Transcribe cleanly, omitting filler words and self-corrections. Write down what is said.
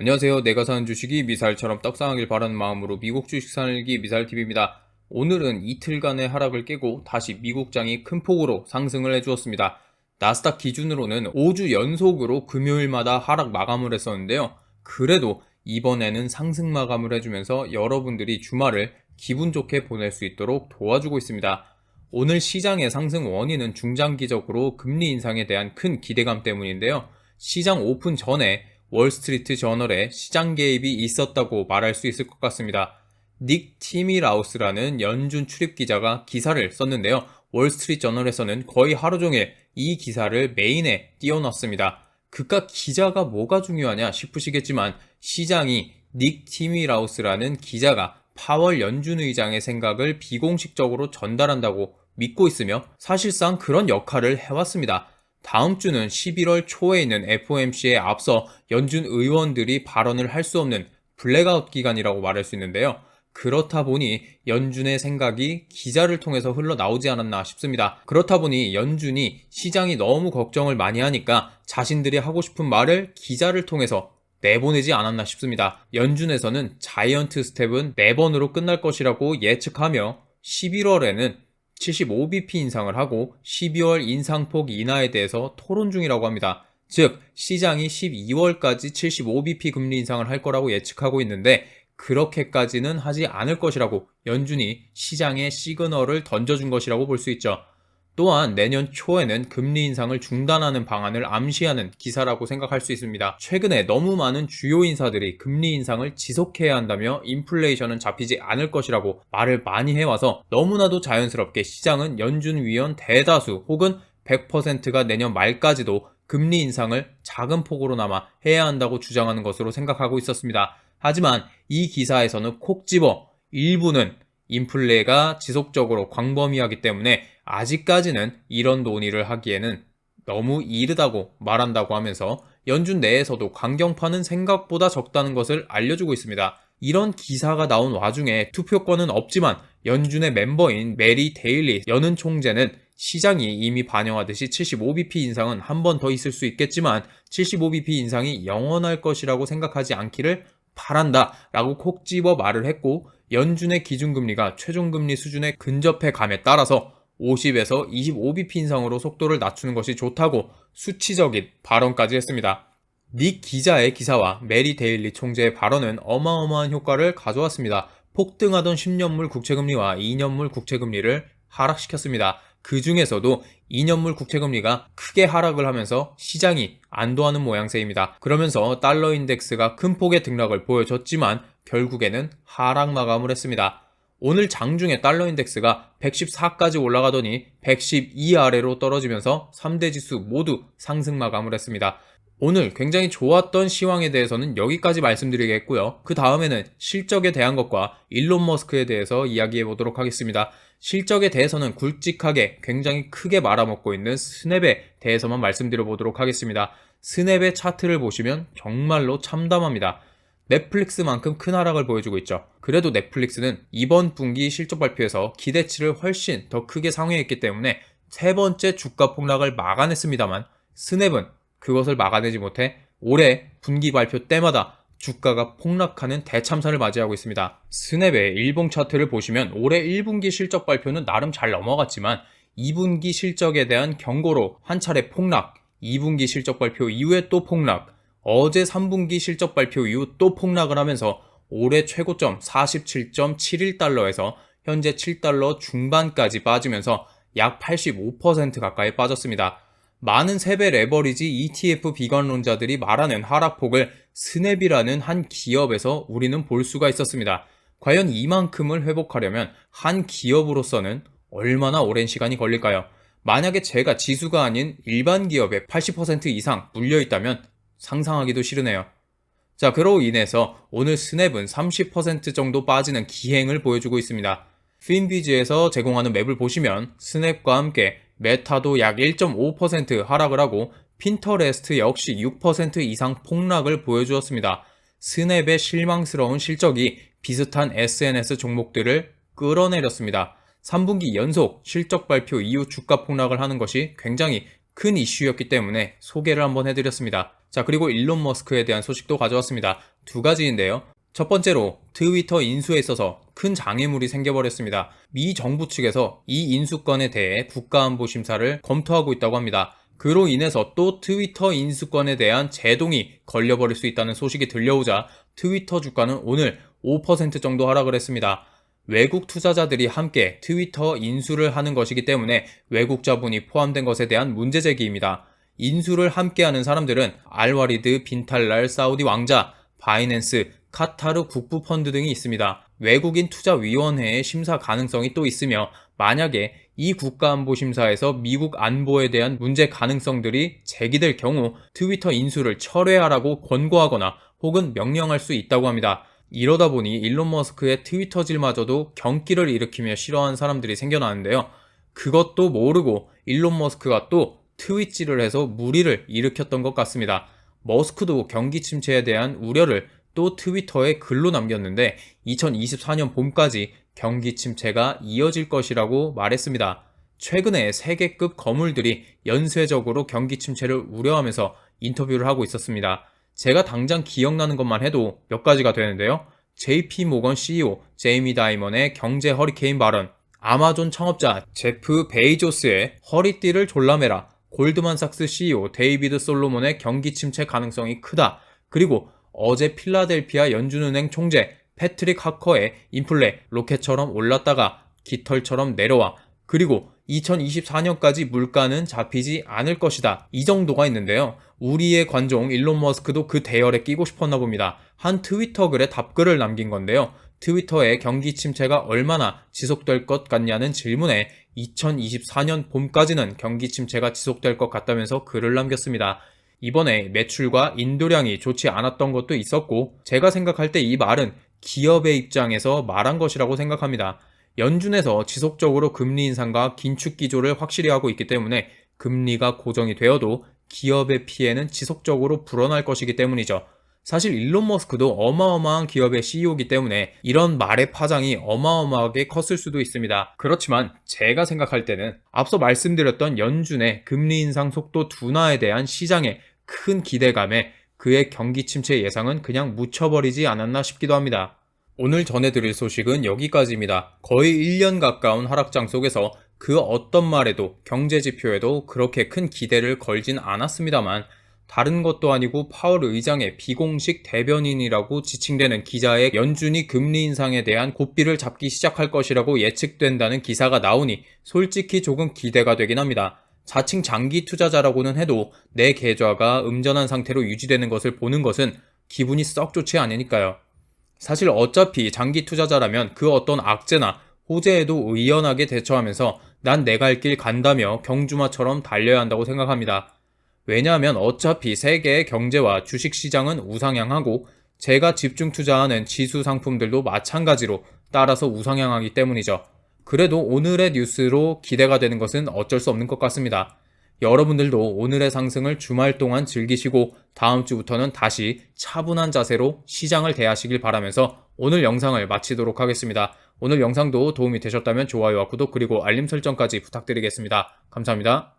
안녕하세요. 내가 사는 주식이 미사일처럼 떡상하길 바라는 마음으로 미국 주식 사기 미사일TV입니다. 오늘은 이틀간의 하락을 깨고 다시 미국장이 큰 폭으로 상승을 해주었습니다. 나스닥 기준으로는 5주 연속으로 금요일마다 하락 마감을 했었는데요. 그래도 이번에는 상승 마감을 해주면서 여러분들이 주말을 기분 좋게 보낼 수 있도록 도와주고 있습니다. 오늘 시장의 상승 원인은 중장기적으로 금리 인상에 대한 큰 기대감 때문인데요. 시장 오픈 전에 월스트리트 저널에 시장 개입이 있었다고 말할 수 있을 것 같습니다. 닉 티미라우스라는 연준 출입 기자가 기사를 썼는데요. 월스트리트 저널에서는 거의 하루 종일 이 기사를 메인에 띄워놨습니다. 그깟 기자가 뭐가 중요하냐 싶으시겠지만 시장이 닉 티미라우스라는 기자가 파월 연준 의장의 생각을 비공식적으로 전달한다고 믿고 있으며 사실상 그런 역할을 해왔습니다. 다음 주는 11월 초에 있는 FOMC에 앞서 연준 의원들이 발언을 할 수 없는 블랙아웃 기간이라고 말할 수 있는데요. 그렇다 보니 연준의 생각이 기자를 통해서 흘러나오지 않았나 싶습니다. 그렇다 보니 연준이 시장이 너무 걱정을 많이 하니까 자신들이 하고 싶은 말을 기자를 통해서 내보내지 않았나 싶습니다. 연준에서는 자이언트 스텝은 4번으로 끝날 것이라고 예측하며 11월에는 75bp 인상을 하고 12월 인상폭 인하에 대해서 토론 중이라고 합니다. 즉 시장이 12월까지 75bp 금리 인상을 할 거라고 예측하고 있는데 그렇게까지는 하지 않을 것이라고 연준이 시장에 시그널을 던져준 것이라고 볼 수 있죠. 또한 내년 초에는 금리 인상을 중단하는 방안을 암시하는 기사라고 생각할 수 있습니다. 최근에 너무 많은 주요 인사들이 금리 인상을 지속해야 한다며 인플레이션은 잡히지 않을 것이라고 말을 많이 해와서 너무나도 자연스럽게 시장은 연준 위원 대다수 혹은 100%가 내년 말까지도 금리 인상을 작은 폭으로나마 해야 한다고 주장하는 것으로 생각하고 있었습니다. 하지만 이 기사에서는 콕 집어 일부는 인플레가 지속적으로 광범위하기 때문에 아직까지는 이런 논의를 하기에는 너무 이르다고 말한다고 하면서 연준 내에서도 강경파는 생각보다 적다는 것을 알려주고 있습니다. 이런 기사가 나온 와중에 투표권은 없지만 연준의 멤버인 메리 데일리 연은 총재는 시장이 이미 반영하듯이 75bp 인상은 한 번 더 있을 수 있겠지만 75bp 인상이 영원할 것이라고 생각하지 않기를 바란다 라고 콕 집어 말을 했고 연준의 기준금리가 최종금리 수준에 근접해 감에 따라서 50에서 25bp 인상으로 속도를 낮추는 것이 좋다고 수치적인 발언까지 했습니다. 닉 기자의 기사와 메리 데일리 총재의 발언은 어마어마한 효과를 가져왔습니다. 폭등하던 10년물 국채금리와 2년물 국채금리를 하락시켰습니다. 그 중에서도 2년물 국채금리가 크게 하락을 하면서 시장이 안도하는 모양새입니다. 그러면서 달러 인덱스가 큰 폭의 등락을 보여줬지만 결국에는 하락 마감을 했습니다. 오늘 장중에 달러 인덱스가 114까지 올라가더니 112 아래로 떨어지면서 3대 지수 모두 상승 마감을 했습니다. 오늘 굉장히 좋았던 시황에 대해서는 여기까지 말씀드리겠고요. 그 다음에는 실적에 대한 것과 일론 머스크에 대해서 이야기해 보도록 하겠습니다. 실적에 대해서는 굵직하게 굉장히 크게 말아먹고 있는 스냅에 대해서만 말씀드려 보도록 하겠습니다. 스냅의 차트를 보시면 정말로 참담합니다. 넷플릭스만큼 큰 하락을 보여주고 있죠. 그래도 넷플릭스는 이번 분기 실적 발표에서 기대치를 훨씬 더 크게 상회했기 때문에 세 번째 주가 폭락을 막아냈습니다만 스냅은 그것을 막아내지 못해 올해 분기 발표 때마다 주가가 폭락하는 대참사를 맞이하고 있습니다. 스냅의 일봉 차트를 보시면 올해 1분기 실적 발표는 나름 잘 넘어갔지만 2분기 실적에 대한 경고로 한 차례 폭락, 2분기 실적 발표 이후에 또 폭락, 어제 3분기 실적 발표 이후 또 폭락을 하면서 올해 최고점 47.71달러에서 현재 7달러 중반까지 빠지면서 약 85% 가까이 빠졌습니다. 많은 세배 레버리지 ETF 비관론자들이 말하는 하락폭을 스냅이라는 한 기업에서 우리는 볼 수가 있었습니다. 과연 이만큼을 회복하려면 한 기업으로서는 얼마나 오랜 시간이 걸릴까요? 만약에 제가 지수가 아닌 일반 기업에 80% 이상 물려있다면 상상하기도 싫으네요. 자, 그로 인해서 오늘 스냅은 30% 정도 빠지는 기행을 보여주고 있습니다. 핀비즈에서 제공하는 맵을 보시면 스냅과 함께 메타도 약 1.5% 하락을 하고 핀터레스트 역시 6% 이상 폭락을 보여주었습니다. 스냅의 실망스러운 실적이 비슷한 SNS 종목들을 끌어내렸습니다. 3분기 연속 실적 발표 이후 주가 폭락을 하는 것이 굉장히 큰 이슈였기 때문에 소개를 한번 해드렸습니다. 자, 그리고 일론 머스크에 대한 소식도 가져왔습니다. 두 가지인데요. 첫 번째로 트위터 인수에 있어서 큰 장애물이 생겨버렸습니다. 미 정부 측에서 이 인수건에 대해 국가안보심사를 검토하고 있다고 합니다. 그로 인해서 또 트위터 인수건에 대한 제동이 걸려버릴 수 있다는 소식이 들려오자 트위터 주가는 오늘 5% 정도 하락을 했습니다. 외국 투자자들이 함께 트위터 인수를 하는 것이기 때문에 외국 자본이 포함된 것에 대한 문제 제기입니다. 인수를 함께하는 사람들은 알와리드 빈탈랄 사우디 왕자, 바이낸스, 카타르 국부펀드 등이 있습니다. 외국인 투자위원회의 심사 가능성이 또 있으며 만약에 이 국가안보심사에서 미국 안보에 대한 문제 가능성들이 제기될 경우 트위터 인수를 철회하라고 권고하거나 혹은 명령할 수 있다고 합니다. 이러다 보니 일론 머스크의 트위터질마저도 경기를 일으키며 싫어하는 사람들이 생겨나는데요. 그것도 모르고 일론 머스크가 또 트윗질을 해서 무리를 일으켰던 것 같습니다. 머스크도 경기 침체에 대한 우려를 또 트위터에 글로 남겼는데 2024년 봄까지 경기 침체가 이어질 것이라고 말했습니다. 최근에 세계급 거물들이 연쇄적으로 경기 침체를 우려하면서 인터뷰를 하고 있었습니다. 제가 당장 기억나는 것만 해도 몇 가지가 되는데요. JP 모건 CEO 제이미 다이먼의 경제 허리케인 발언, 아마존 창업자 제프 베이조스의 허리띠를 졸라매라, 골드만삭스 CEO 데이비드 솔로몬의 경기 침체 가능성이 크다, 그리고 어제 필라델피아 연준은행 총재 패트릭 하커의 인플레 로켓처럼 올랐다가 깃털처럼 내려와, 그리고 2024년까지 물가는 잡히지 않을 것이다. 이 정도가 있는데요. 우리의 관종 일론 머스크도 그 대열에 끼고 싶었나 봅니다. 한 트위터 글에 답글을 남긴 건데요. 트위터의 경기 침체가 얼마나 지속될 것 같냐는 질문에 2024년 봄까지는 경기 침체가 지속될 것 같다면서 글을 남겼습니다. 이번에 매출과 인도량이 좋지 않았던 것도 있었고, 제가 생각할 때 이 말은 기업의 입장에서 말한 것이라고 생각합니다. 연준에서 지속적으로 금리 인상과 긴축 기조를 확실히 하고 있기 때문에 금리가 고정이 되어도 기업의 피해는 지속적으로 불어날 것이기 때문이죠. 사실 일론 머스크도 어마어마한 기업의 CEO이기 때문에 이런 말의 파장이 어마어마하게 컸을 수도 있습니다. 그렇지만 제가 생각할 때는 앞서 말씀드렸던 연준의 금리 인상 속도 둔화에 대한 시장의 큰 기대감에 그의 경기 침체 예상은 그냥 묻혀버리지 않았나 싶기도 합니다. 오늘 전해드릴 소식은 여기까지입니다. 거의 1년 가까운 하락장 속에서 그 어떤 말에도 경제지표에도 그렇게 큰 기대를 걸진 않았습니다만, 다른 것도 아니고 파월 의장의 비공식 대변인이라고 지칭되는 기자의 연준이 금리 인상에 대한 고삐를 잡기 시작할 것이라고 예측된다는 기사가 나오니 솔직히 조금 기대가 되긴 합니다. 자칭 장기 투자자라고는 해도 내 계좌가 음전한 상태로 유지되는 것을 보는 것은 기분이 썩 좋지 않으니까요. 사실 어차피 장기 투자자라면 그 어떤 악재나 호재에도 의연하게 대처하면서 난 내 갈 길 간다며 경주마처럼 달려야 한다고 생각합니다. 왜냐하면 어차피 세계의 경제와 주식시장은 우상향하고 제가 집중 투자하는 지수 상품들도 마찬가지로 따라서 우상향하기 때문이죠. 그래도 오늘의 뉴스로 기대가 되는 것은 어쩔 수 없는 것 같습니다. 여러분들도 오늘의 상승을 주말 동안 즐기시고 다음 주부터는 다시 차분한 자세로 시장을 대하시길 바라면서 오늘 영상을 마치도록 하겠습니다. 오늘 영상도 도움이 되셨다면 좋아요와 구독 그리고 알림 설정까지 부탁드리겠습니다. 감사합니다.